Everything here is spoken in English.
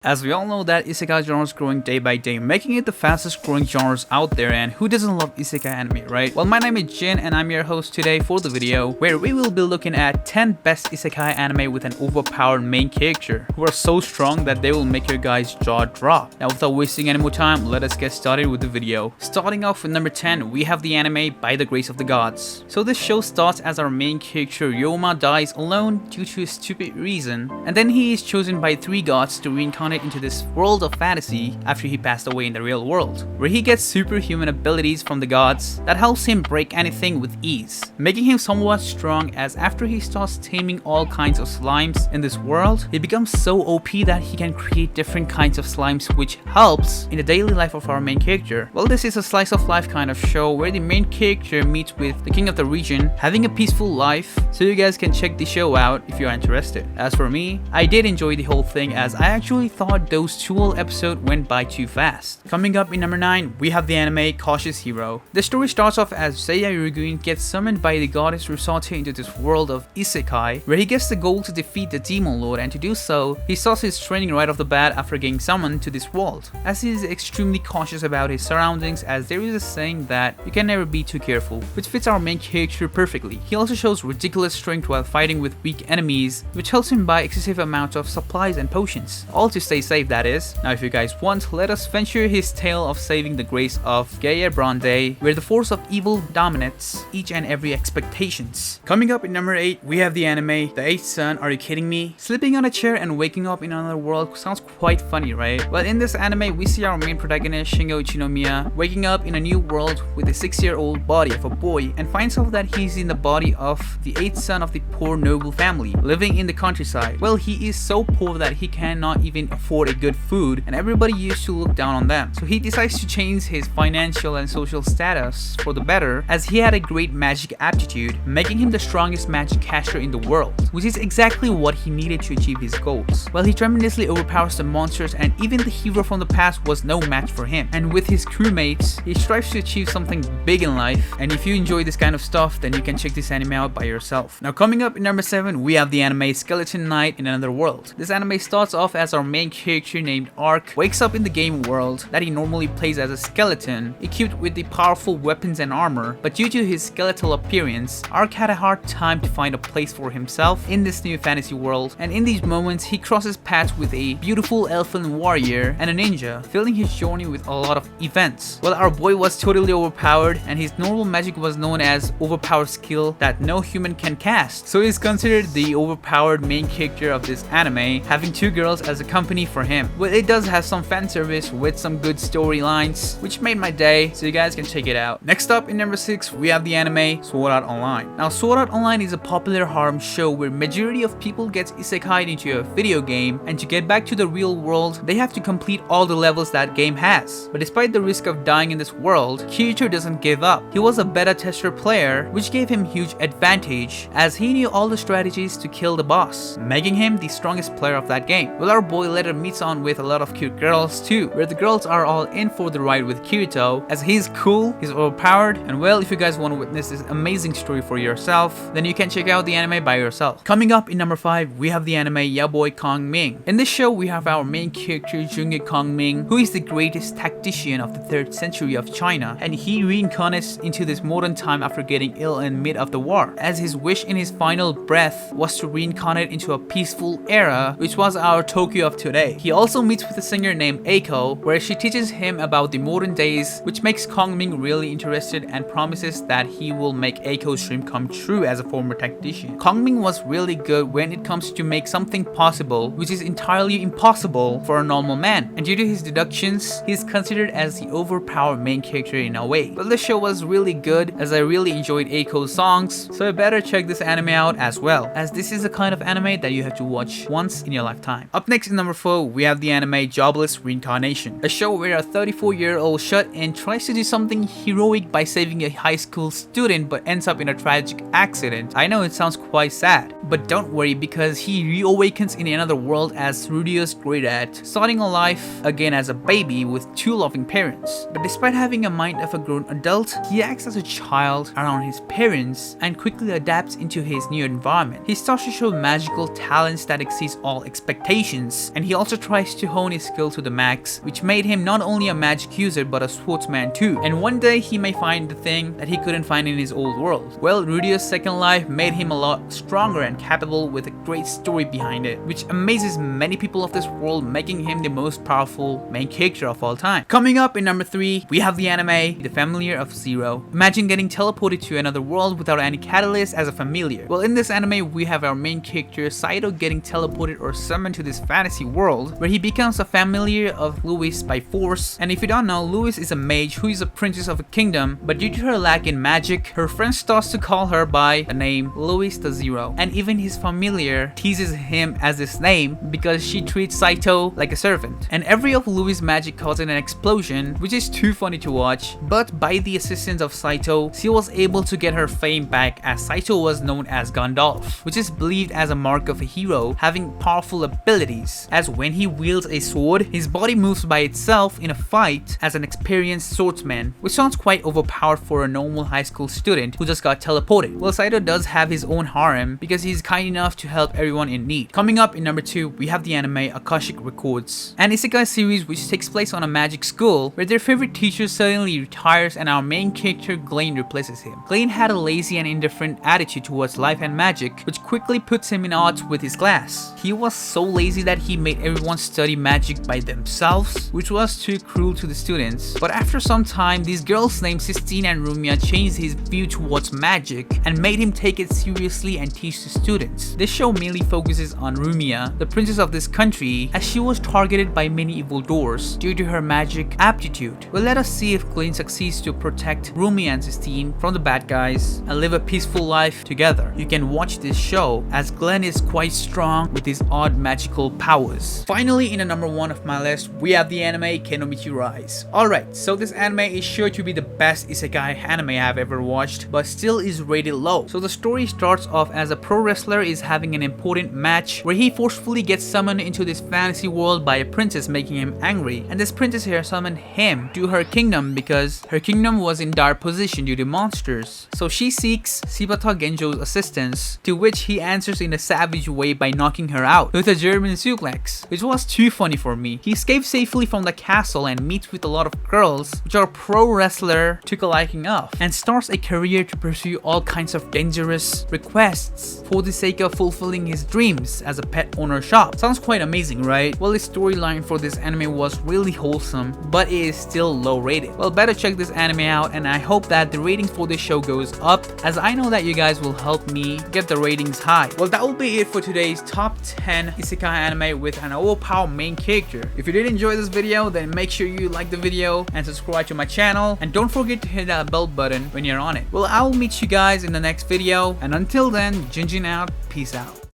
As we all know that Isekai genre is growing day by day, making it the fastest growing genres out there, and who doesn't love Isekai anime, right? Well, my name is Jin and I'm your host today for the video where we will be looking at 10 best Isekai anime with an overpowered main character who are so strong that they will make your guys' jaw drop. Now without wasting any more time, let us get started with the video. Starting off with number 10, we have the anime By the Grace of the Gods. So this show starts as our main character Ryoma dies alone due to a stupid reason, and then he is chosen by 3 gods to reincarnate into this world of fantasy after he passed away in the real world, where he gets superhuman abilities from the gods that helps him break anything with ease, making him somewhat strong. As after he starts taming all kinds of slimes in this world, he becomes so OP that he can create different kinds of slimes, which helps in the daily life of our main character. Well, this is a slice of life kind of show where the main character meets with the king of the region, having a peaceful life, so you guys can check the show out if you are interested. As for me, I did enjoy the whole thing, as I actually thought those 12 episodes went by too fast. Coming up in number 9, we have the anime Cautious Hero. The story starts off as Seiya Yurugun gets summoned by the goddess Rusate into this world of Isekai, where he gets the goal to defeat the demon lord, and to do so, he starts his training right off the bat after getting summoned to this world, as he is extremely cautious about his surroundings, as there is a saying that you can never be too careful, which fits our main character perfectly. He also shows ridiculous strength while fighting with weak enemies, which helps him buy excessive amounts of supplies and potions, all to stay safe, that is. Now if you guys want, let us venture his tale of saving the grace of Gaia Brande, where the force of evil dominates each and every expectations. Coming up in number 8, we have the anime The Eighth Sun. Are you kidding me? Sleeping on a chair and waking up in another world sounds quite funny, right? Well, in this anime, we see our main protagonist Shingo Ichinomiya waking up in a new world with a 6-year-old body of a boy, and finds out that he's in the body of the 8th son of the poor noble family living in the countryside. Well, he is so poor that he cannot even afford a good food, and everybody used to look down on them. So he decides to change his financial and social status for the better, as he had a great magic aptitude, making him the strongest magic caster in the world, which is exactly what he needed to achieve his goals. Well, he tremendously overpowers the monsters, and even the hero from the past was no match for him. And with his crewmates, he strives to achieve something big in life, and if you enjoy this kind of stuff, then you can check this anime out by yourself. Now coming up in number 7, we have the anime Skeleton Knight in Another World. This anime starts off as our main character named Ark wakes up in the game world that he normally plays as a skeleton, equipped with the powerful weapons and armor, but due to his skeletal appearance, Ark had a hard time to find a place for himself in this new fantasy world, and in these moments he crosses paths with a beautiful elfin warrior and a ninja, filling his journey with a lot of events. Well, our boy was totally overpowered, and his normal magic was known as overpowered skill that no human can cast, so he's considered the overpowered main character of this anime, having 2 girls as a company for him. Well, it does have some fan service with some good storylines, which made my day, so you guys can check it out. Next up in number 6, we have the anime Sword Art Online. Now Sword Art Online is a popular harem show where majority of people get isekai into a video game, and to get back to the real world, they have to complete all the levels that game has. But despite the risk of dying in this world, Kirito doesn't give up. He was a beta tester player, which gave him huge advantage, as he knew all the strategies to kill the boss, making him the strongest player of that game. Well, our boy later meets on with a lot of cute girls too, where the girls are all in for the ride with Kirito, as he's cool, he's overpowered, and well, if you guys want to witness this amazing story for yourself, then you can check out the anime by yourself. Coming up in number 5, we have the anime Yaboy Kongming. In this show, we have our main character Junge Kongming, who is the greatest tactician of the 3rd century of China, and he reincarnates into this modern time after getting ill in mid of the war, as his wish in his final breath was to reincarnate into a peaceful era, which was our Tokyo of today. He also meets with a singer named Eiko, where she teaches him about the modern days, which makes Kongming really interested and promises that he will make Eiko's dream come true as a former tactician. Kongming was really good when it comes to make something possible, which is entirely impossible for a normal man, and due to his deductions, he is considered as the overpowered main character in a way. But the show was really good, as I really enjoyed Eiko's songs, so I better check this anime out as well, as this is a kind of anime that you have to watch once in your lifetime. Up next in number 4, we have the anime Jobless Reincarnation, a show where a 34-year-old shut-in tries to do something heroic by saving a high school student but ends up in a tragic accident. I know it sounds quite sad, but don't worry, because he reawakens in another world as Rudius great at, starting a life again as a baby with 2 loving parents. But despite having a mind of a grown adult, he acts as a child around his parents and quickly adapts into his new environment. He starts to show magical talents that exceeds all expectations, and he also tries to hone his skill to the max, which made him not only a magic user but a swordsman too. And one day he may find the thing that he couldn't find in his old world. Well, Rudio's second life made him a lot stronger and capable with a great story behind it, which amazes many people of this world, making him the most powerful main character of all time. Coming up in number 3, we have the anime, The Familiar of Zero. Imagine getting teleported to another world without any catalyst as a familiar. Well, in this anime, we have our main character Saito getting teleported or summoned to this fantasy world where he becomes a familiar of Louis by force. And if you don't know, Louis is a mage who is a princess of a kingdom, but due to her lack in magic, her friend starts to call her by the name Louis the Zero. And even his familiar teases him as this name because she treats Saito like a servant. And every of Louis' magic causes an explosion, which is too funny to watch. But by the assistance of Saito, she was able to get her fame back, as Saito was known as Gandalf, which is believed as a mark of a hero having powerful abilities, as when he wields a sword, his body moves by itself in a fight as an experienced swordsman, which sounds quite overpowered for a normal high school student who just got teleported. Well, Saito does have his own harem because he's kind enough to help everyone in need. Coming up in number 2, we have the anime Akashic Records, an Isekai series which takes place on a magic school where their favorite teacher suddenly retires and our main character Glenn replaces him. Glenn had a lazy and indifferent attitude towards life and magic, which quickly puts him in odds with his class. He was so lazy that he made everyone study magic by themselves, which was too cruel to the students. But after some time, these girls named Sistine and Rumia changed his view towards magic and made him take it seriously and teach the students. This show mainly focuses on Rumia, the princess of this country, as she was targeted by many evil doors due to her magic aptitude. Well, let us see if Glenn succeeds to protect Rumia and Sistine from the bad guys and live a peaceful life together. You can watch this show as Glenn is quite strong with his odd magical powers. Finally, in the number 1 of my list, we have the anime Kinomichi Rise. Alright, so this anime is sure to be the best isekai anime I've ever watched, but still is rated low. So the story starts off as a pro wrestler is having an important match where he forcefully gets summoned into this fantasy world by a princess, making him angry. And this princess here summoned him to her kingdom because her kingdom was in dire position due to monsters. So she seeks Shibata Genjo's assistance, to which he answers in a savage way by knocking her out with a German suplex, which was too funny for me. He escapes safely from the castle and meets with a lot of girls which our pro wrestler took a liking of, and starts a career to pursue all kinds of dangerous requests for the sake of fulfilling his dreams as a pet owner shop. Sounds quite amazing, right? Well, the storyline for this anime was really wholesome, but it is still low rated. Well, better check this anime out, and I hope that the rating for this show goes up, as I know that you guys will help me get the ratings high. Well, that will be it for today's top 10 isekai anime with an overpowered main character. If you did enjoy this video, then make sure you like the video and subscribe to my channel, and don't forget to hit that bell button when you're on it. Well, I will meet you guys in the next video, and until then, Jinjin out, peace out.